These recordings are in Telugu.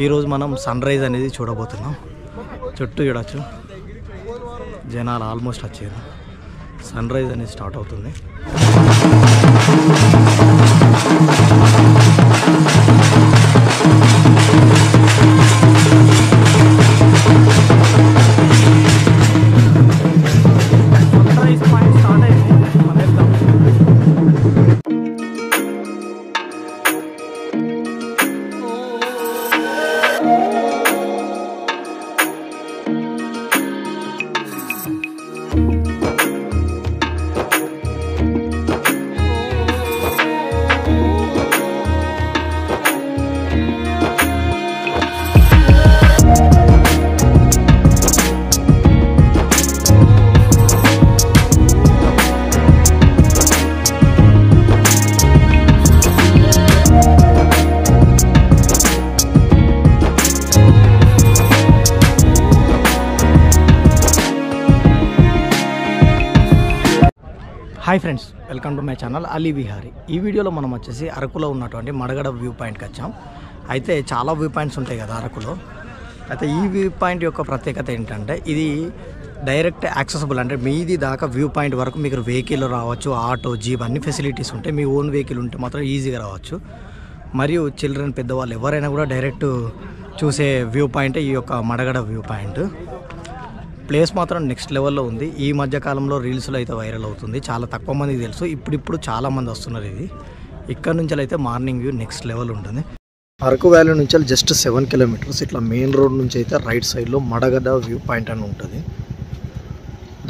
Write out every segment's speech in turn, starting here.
ఈరోజు మనం సన్ రైజ్ అనేది చూడబోతున్నాం. చుట్టూ చూడొచ్చు, జనాలు ఆల్మోస్ట్ వచ్చారు. సన్ రైజ్ అనేది స్టార్ట్ అవుతుంది. Hi friends, welcome to my channel Ali Vihari. ఈ వీడియోలో మనం వచ్చేసి అరకులో ఉన్నటువంటి మడగడ వ్యూ పాయింట్కి వచ్చాం. అయితే చాలా వ్యూ పాయింట్స్ ఉంటాయి కదా అరకులో. అయితే ఈ వ్యూ పాయింట్ యొక్క ప్రత్యేకత ఏంటంటే ఇది డైరెక్ట్ యాక్సెసిబుల్, అంటే మీది దాకా వ్యూ పాయింట్ వరకు మీకు వెహికల్ రావచ్చు, ఆటో, జీప్ అన్ని ఫెసిలిటీస్ ఉంటాయి. మీ ఓన్ వెహికల్ ఉంటే మాత్రం ఈజీగా రావచ్చు. మరియు చిల్డ్రన్, పెద్దవాళ్ళు ఎవరైనా కూడా డైరెక్ట్ చూసే వ్యూ పాయింటే ఈ యొక్క మడగడ వ్యూ పాయింట్. ప్లేస్ మాత్రం నెక్స్ట్ లెవెల్లో ఉంది. ఈ మధ్యకాలంలో రీల్స్లో అయితే వైరల్ అవుతుంది. చాలా తక్కువ మందికి తెలుసు, ఇప్పుడు చాలామంది వస్తున్నారు. ఇది ఇక్కడ నుంచి అయితే మార్నింగ్ వ్యూ నెక్స్ట్ లెవెల్ ఉంటుంది. అరకు వ్యాలీ నుంచి జస్ట్ 7 కిలోమీటర్స్ ఇట్లా మెయిన్ రోడ్ నుంచి అయితే రైట్ సైడ్లో మడగడ వ్యూ పాయింట్ అని ఉంటుంది.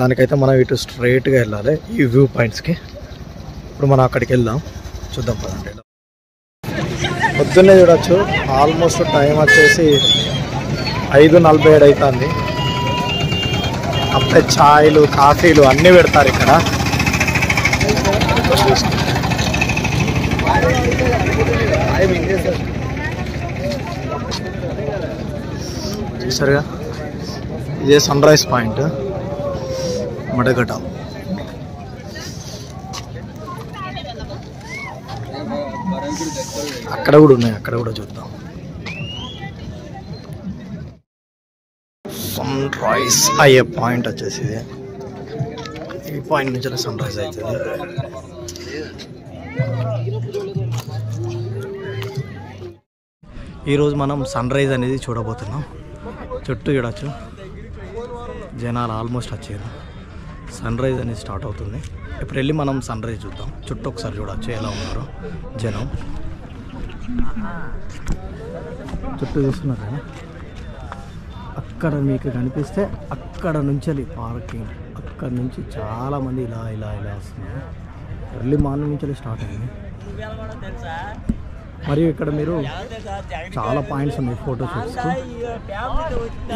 దానికైతే మనం ఇటు స్ట్రైట్గా వెళ్ళాలి ఈ వ్యూ పాయింట్స్కి. ఇప్పుడు మనం అక్కడికి వెళ్దాం, చూద్దాం పదండి. పొద్దున్నే చూడొచ్చు, ఆల్మోస్ట్ టైం వచ్చేసి 5:47 అవుతుంది. అప్పుడే ఛాయ్లు, కాఫీలు అన్నీ పెడతారు ఇక్కడ. చూసారుగా, ఇదే సన్ రైజ్ పాయింట్ మడగడ. అక్కడ కూడా ఉన్నాయి, అక్కడ కూడా చూద్దాం. సన్ రైజ్ అయ్యే పాయింట్ వచ్చేసి ఇది. ఈ పాయింట్ నుంచి సన్ రైజ్ అవుతుంది. ఈరోజు మనం సన్ రైజ్ అనేది చూడబోతున్నాం. చుట్టూ చూడొచ్చు, జనాలు ఆల్మోస్ట్ వచ్చారు. సన్ రైజ్ అనేది స్టార్ట్ అవుతుంది. ఇప్పుడు వెళ్ళి మనం సన్ రైజ్ చూద్దాం. చుట్టూ ఒకసారి చూడొచ్చు ఎలా ఉన్నారో జనం. చుట్టూ చూస్తున్నారు కదా, అక్కడ మీకు కనిపిస్తే అక్కడ నుంచి పార్కింగ్, అక్కడ నుంచి చాలామంది ఇలా ఇలా ఇలా వస్తున్నారు. ఎర్లీ మార్నింగ్ నుంచి స్టార్ట్ అయింది. మరియు ఇక్కడ మీరు చాలా పాయింట్స్ ఉన్నాయి ఫోటోషూట్స్కి.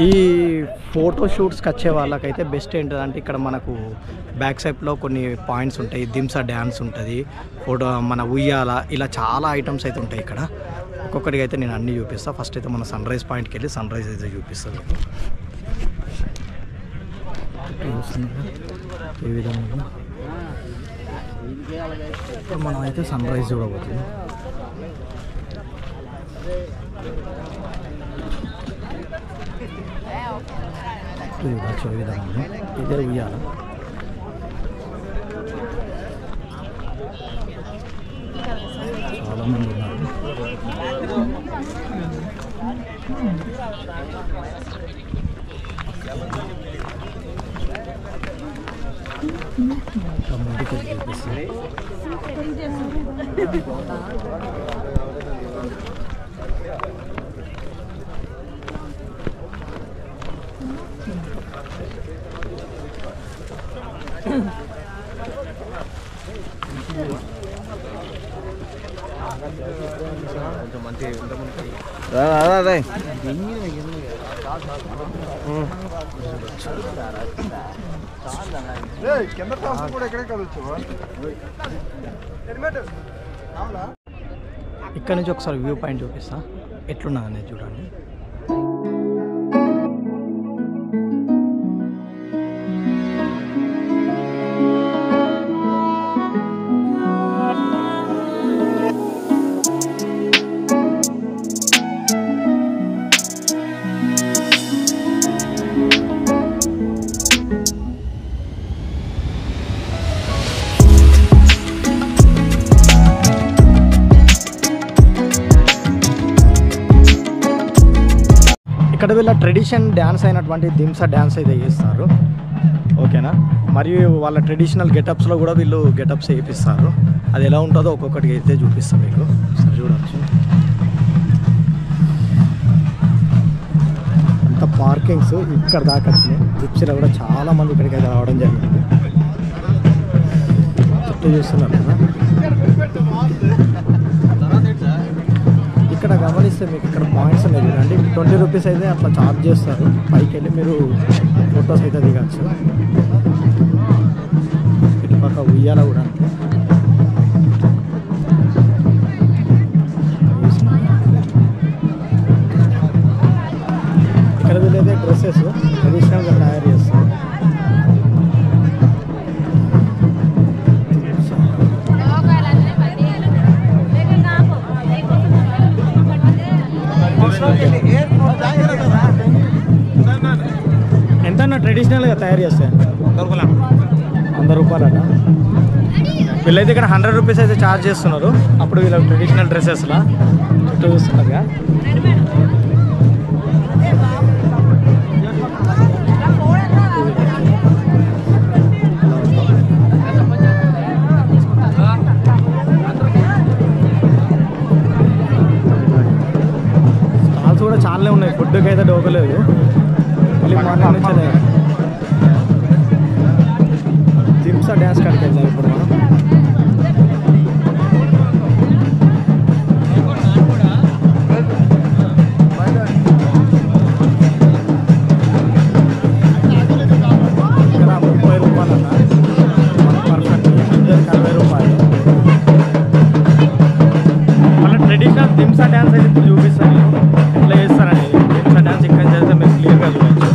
ఈ ఫోటోషూట్స్కి వచ్చే వాళ్ళకైతే బెస్ట్ ఏంటంటే ఇక్కడ మనకు బ్యాక్ సైడ్లో కొన్ని పాయింట్స్ ఉంటాయి. దింసా డ్యాన్స్ ఉంటుంది, మన ఉయ్యాల, ఇలా చాలా ఐటమ్స్ అయితే ఉంటాయి ఇక్కడ. ఒక్కొక్కడికి అయితే నేను అన్నీ చూపిస్తాను. ఫస్ట్ అయితే మన సన్ రైజ్ పాయింట్కి వెళ్ళి సన్ రైజ్ అయితే చూపిస్తాను. ఈ విధంగా ఇప్పుడు మనం అయితే సన్ రైజ్ చూడబోతున్నాం. ఈ విధంగా ఇదే ఉయ్యాల. చాలా మంది ఉన్నారు. ముందుకు చూపిస్తుంది. ఇక్కడ నుంచి ఒకసారి వ్యూ పాయింట్ చూపిస్తా, ఎట్లున్నది అనేది చూడండి. ఇక్కడ వీళ్ళ ట్రెడిషన్ డ్యాన్స్ అయినటువంటి దింసా డ్యాన్స్ అయితే చేస్తారు, ఓకేనా. మరియు వాళ్ళ ట్రెడిషనల్ గెటప్స్లో కూడా వీళ్ళు గెటప్స్ వేయిస్తారు. అది ఎలా ఉంటుందో ఒక్కొక్కటి అయితే చూపిస్తాం మీకు, సరే చూడవచ్చు. అంత పార్కింగ్స్ ఇక్కడ దాకా వచ్చినాయి. జిప్సీలో కూడా చాలామంది ఇక్కడికి అయితే రావడం జరిగింది. చుట్టూ చూస్తున్నారు కదా. ఇక్కడ గమనిస్తే మీకు ఇక్కడ పాయింట్స్ అనేది చూడండి, 20 రూపీస్ అయితే అట్లా ఛార్జ్ చేస్తారు. పైకి వెళ్ళి మీరు ఫొటోస్ అయితే దిగచ్చు. ఇటుపక్క ఉయ్యాల కూడా అంతే. ఇక్కడ వీళ్ళైతే డ్రెస్సెస్ ట్రెడిషనల్గా తయారు చేస్తారు. ఎంత అన్న ట్రెడిషనల్గా తయారు చేస్తాయి? 100 రూపాయలట. వీళ్ళైతే ఇక్కడ 100 రూపీస్ అయితే ఛార్జ్ చేస్తున్నారు. అప్పుడు వీళ్ళ ట్రెడిషనల్ డ్రెస్సెస్లా చుట్టూ చూస్తున్నారుగా. స్టాల్స్ కూడా చాలానే ఉన్నాయి, ఫుడ్కి అయితే డోకలేదు. మళ్ళీ మార్నింగ్ నుంచి దింసా డ్యాన్స్ కాడికి వెళ్తాం ఇప్పుడు మనం. ఇక్కడ 30 రూపాయలు అన్న, 1 పర్సెంట్ 60 రూపాయలు. మళ్ళీ ట్రెడిషనల్ దింసా డ్యాన్స్ అయితే ఇప్పుడు చూపిస్తాను ఎట్లా చేస్తారని. దింసా డ్యాన్స్ ఇక్కడ చేస్తే మీరు క్లియర్గా చూడవచ్చు.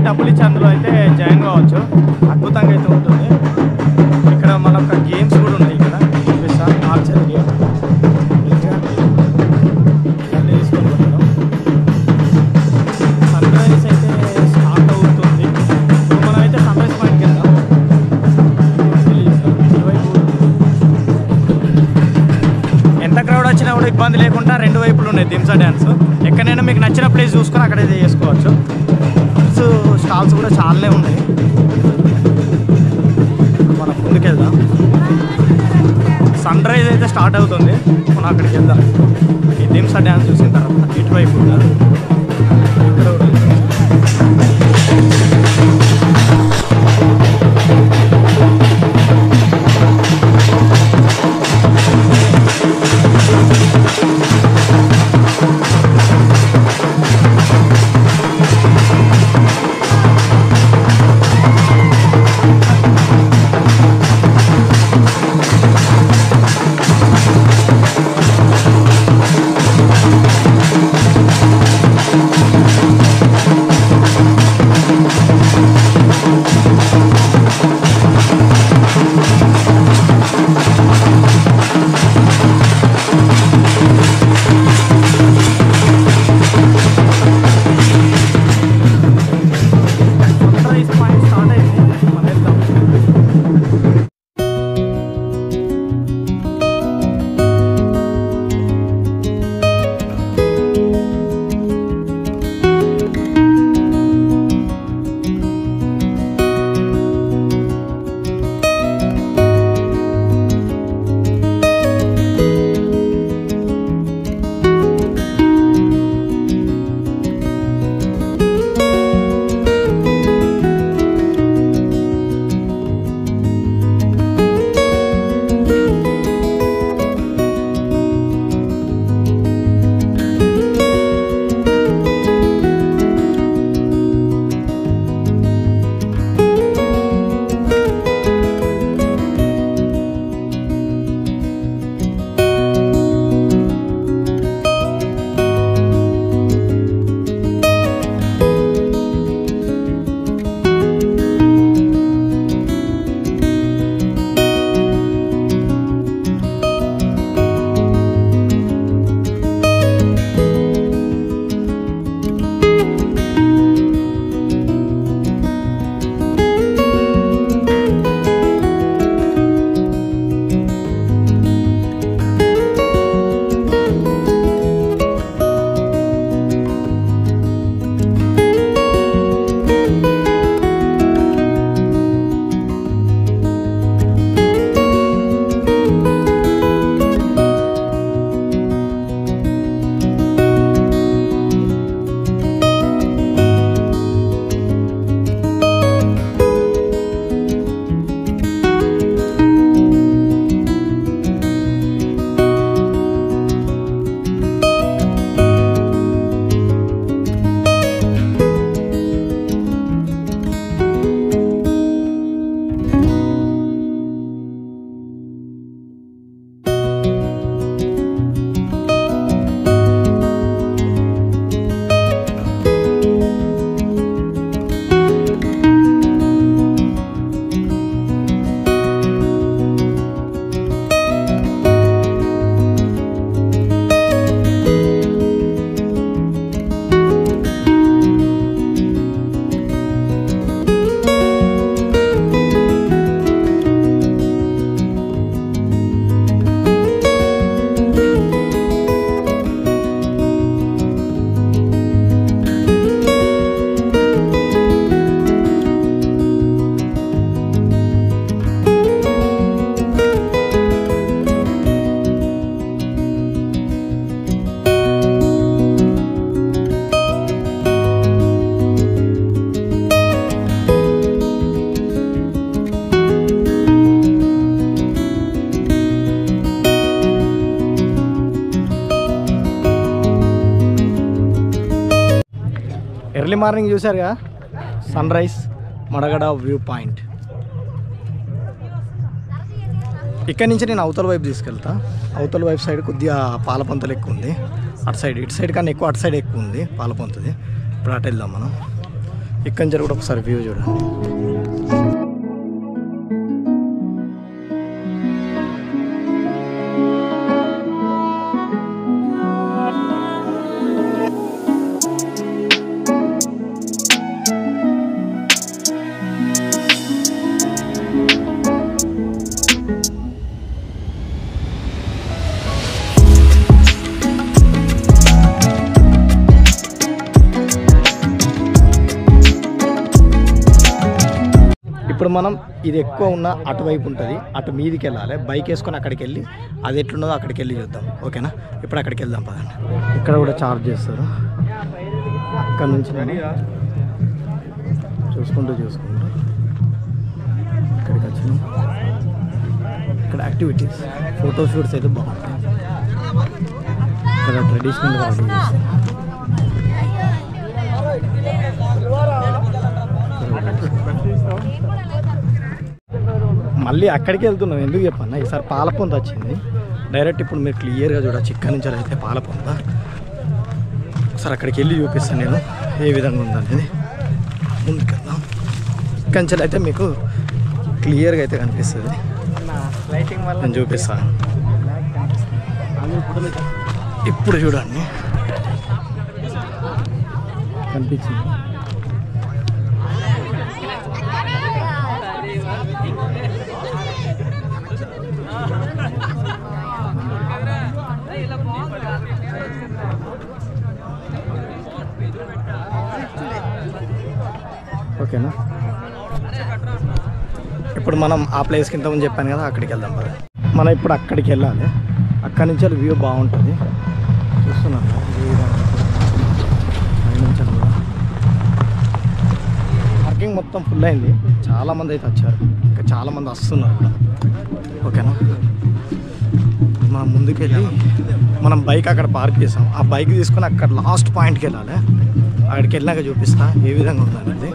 డబ్బులు ఇచ్చి అందులో అయితే జాయిన్ కావచ్చు. అద్భుతంగా అయితే ఉంటుంది. ఇక్కడ మనకు గేమ్స్ కూడా ఉన్నాయి. ఇక్కడ చూపిస్తా, ఆర్చరీ గేమ్ తీసుకొని పోతాం. సన్ రైజ్ అయితే స్టార్ట్ అవుతుంది. ఇప్పుడు మనం అయితే సన్ రైజ్ పాయింట్కి వెళ్దాం. ఎంత క్రౌడ్ వచ్చినా కూడా ఇబ్బంది లేకుండా 2 వైపులు ఉన్నాయి దింసా డ్యాన్స్. ఎక్కడైనా మీకు నచ్చిన ప్లేస్ చూసుకొని అక్కడైతే చేసుకోవచ్చు. స్టాల్స్ కూడా చాలానే ఉన్నాయి. మనం ముందుకెళ్దాం. సన్ రైజ్ అయితే స్టార్ట్ అవుతుంది. మనం అక్కడికి వెళ్దాం. ఈ దింసా డ్యాన్స్ చూసిన తర్వాత ఇటువైపు ఉన్నారు. ఇక్కడ కూడా మార్నింగ్ చూసారుగా sun rise Madagada view point. ఇక్కడ నుంచి నేను అవతల వైపు తీసుకెళ్తా. అవతల వైపు సైడ్ కొద్దిగా పాలపంతలు ఎక్కువ ఉంది. అటు సైడ్ ఇటు సైడ్ కన్నా ఎక్కువ అటు సైడ్ ఎక్కువ ఉంది పాలపంతది. ఇప్పుడు అటు వెళ్దాం మనం. ఇక్కడి నుంచి కూడా ఒకసారి వ్యూ చూడండి. ఇప్పుడు మనం ఇది ఎక్కువ ఉన్న అటువైపు ఉంటుంది, అటు మీదికి వెళ్ళాలి. బైక్ వేసుకొని అక్కడికి వెళ్ళి అది ఎట్లున్నదో అక్కడికి వెళ్ళి చూద్దాం. ఓకేనా? ఇప్పుడు అక్కడికి వెళ్దాం పదండి. ఇక్కడ కూడా చార్జ్ చేస్తారు. అక్కడ నుంచి నేను చూసుకుంటూ ఇక్కడికి వచ్చినాం. ఇక్కడ యాక్టివిటీస్ ఫోటోషూట్స్ అయితే బాగుంటాయి. ఇక్కడ ట్రెడిషనల్గా రెడీ చేస్తారు. మళ్ళీ అక్కడికి వెళ్తున్నాం. ఎందుకు చెప్పన్నా, ఈసారి పాలపొంత వచ్చింది డైరెక్ట్. ఇప్పుడు మీరు క్లియర్గా చూడవచ్చు. ఇక్కడ నుంచి అయితే పాలపొంత. ఒకసారి అక్కడికి వెళ్ళి చూపిస్తాను నేను ఏ విధంగా ఉందనేది. ముందుకెళ్దాం. ఇక్కడి నుంచి అయితే మీకు క్లియర్గా అయితే కనిపిస్తుంది. నేను చూపిస్తాను. ఇప్పుడు చూడండి కనిపించింది. ఓకేనా? ఇప్పుడు మనం ఆ ప్లేస్కి ఇంతకుముందు చెప్పాను కదా, అక్కడికి వెళ్దాం కదా. మనం ఇప్పుడు అక్కడికి వెళ్ళాలి. అక్కడి నుంచి వ్యూ బాగుంటుంది. చూస్తున్నాను పార్కింగ్ మొత్తం ఫుల్ అయింది. చాలామంది అయితే వచ్చారు. ఇంకా చాలామంది వస్తున్నారు కూడా. ఓకేనా? మనం ముందుకు వెళ్ళి మనం బైక్ అక్కడ పార్క్ చేసాం. ఆ బైక్ తీసుకొని అక్కడ లాస్ట్ పాయింట్కి వెళ్ళాలి. అక్కడికి వెళ్ళినాక చూపిస్తా ఏ విధంగా ఉందనేది.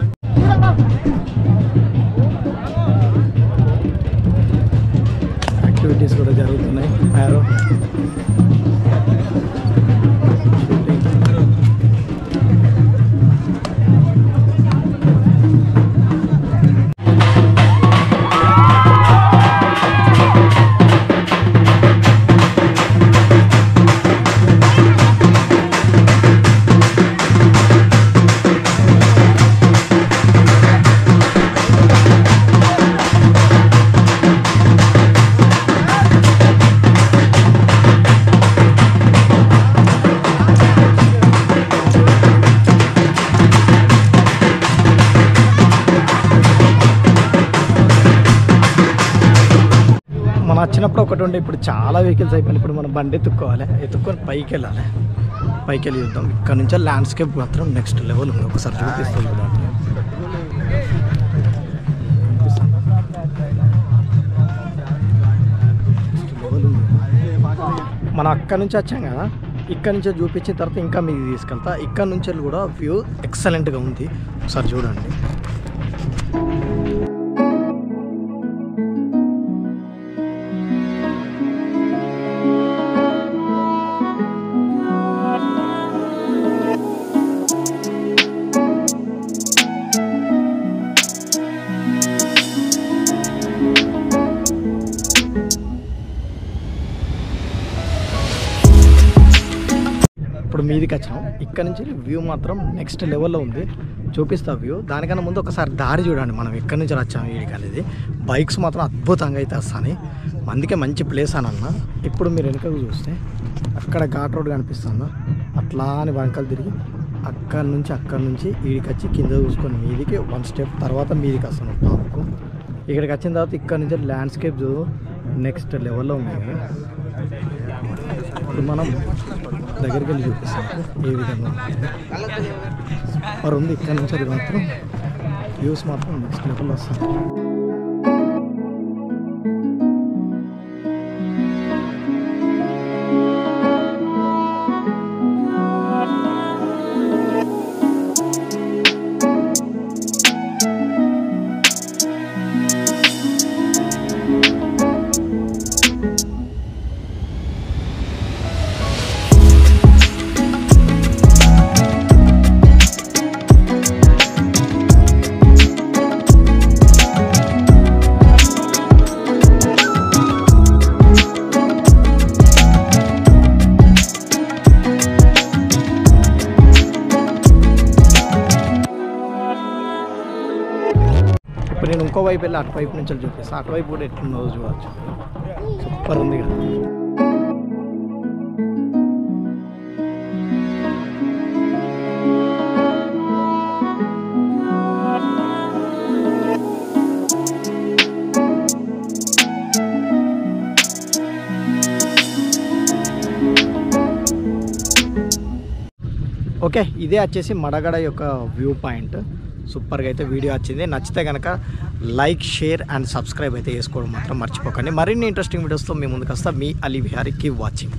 యాక్టివిటీస్ కూడా జరుగుతున్నాయి. ఆరో వచ్చినప్పుడు ఒకటి ఉండే, ఇప్పుడు చాలా వెహికల్స్ అయిపోయినాయి. ఇప్పుడు మనం బండి ఎత్తుక్కొని పైకి వెళ్ళాలి. పైకి వెళ్ళి చూద్దాం. ఇక్కడ నుంచి ల్యాండ్స్కేప్ మాత్రం నెక్స్ట్ లెవెల్ ఉంది. ఒకసారి చూపిస్తుంది చూడండి. మనం అక్కడ నుంచి వచ్చాం కదా, ఇక్కడ నుంచి చూపించిన తర్వాత ఇంకా మీకు తీసుకెళ్తా. ఇక్కడ నుంచి కూడా వ్యూ ఎక్సలెంట్గా ఉంది. ఒకసారి చూడండి. ఇప్పుడు మీదికి వచ్చినాం. ఇక్కడ నుంచి వ్యూ మాత్రం నెక్స్ట్ లెవెల్లో ఉంది. చూపిస్తా వ్యూ. దానికన్నా ముందు ఒకసారి దారి చూడండి. మనం ఎక్కడి నుంచి వచ్చాము వీడికి అనేది. బైక్స్ మాత్రం అద్భుతంగా అయితే వస్తాయి. అందుకే మంచి ప్లేస్ అని అన్న. ఇప్పుడు మీరు వెనుకకు చూస్తే అక్కడ ఘాట్ రోడ్ కనిపిస్తుందా, అట్లా అని వెనకాల తిరిగి అక్కడి నుంచి వీడికి వచ్చి కింద చూసుకొని మీదికి 1 స్టెప్ తర్వాత మీదికి వస్తున్నాం టాప్కు. ఇక్కడికి వచ్చిన తర్వాత ఇక్కడ నుంచి ల్యాండ్స్కేప్ నెక్స్ట్ లెవెల్లో ఉన్నాయి. ఇప్పుడు మనం దగ్గరికి వెళ్ళి చూపిస్తాం ఏ విధంగా మరి ఉంది. ఇక్కడ నుంచి అది మాత్రం వ్యూస్ మాత్రం నెక్స్ట్ లెవెల్లో వస్తాయి. నేను ఇంకో వైపు వెళ్ళి అటువైపు నుంచి చూపిస్తాను. అటువైపు కూడా ఎట్లుందో చూడవచ్చు. సూపర్ ఉంది కదా. ఓకే, ఇదే వచ్చేసి మడగడ యొక్క వ్యూ పాయింట్. సూపర్గా అయితే వీడియో వచ్చింది. నచ్చితే కనుక లైక్, షేర్ అండ్ సబ్స్క్రైబ్ అయితే చేసుకోవడం మాత్రం మర్చిపోకండి. మరిన్ని ఇంట్రెస్టింగ్ వీడియోస్తో మీ ముందుకు వస్తా. మీ అలీ విహారీ. Keep watching.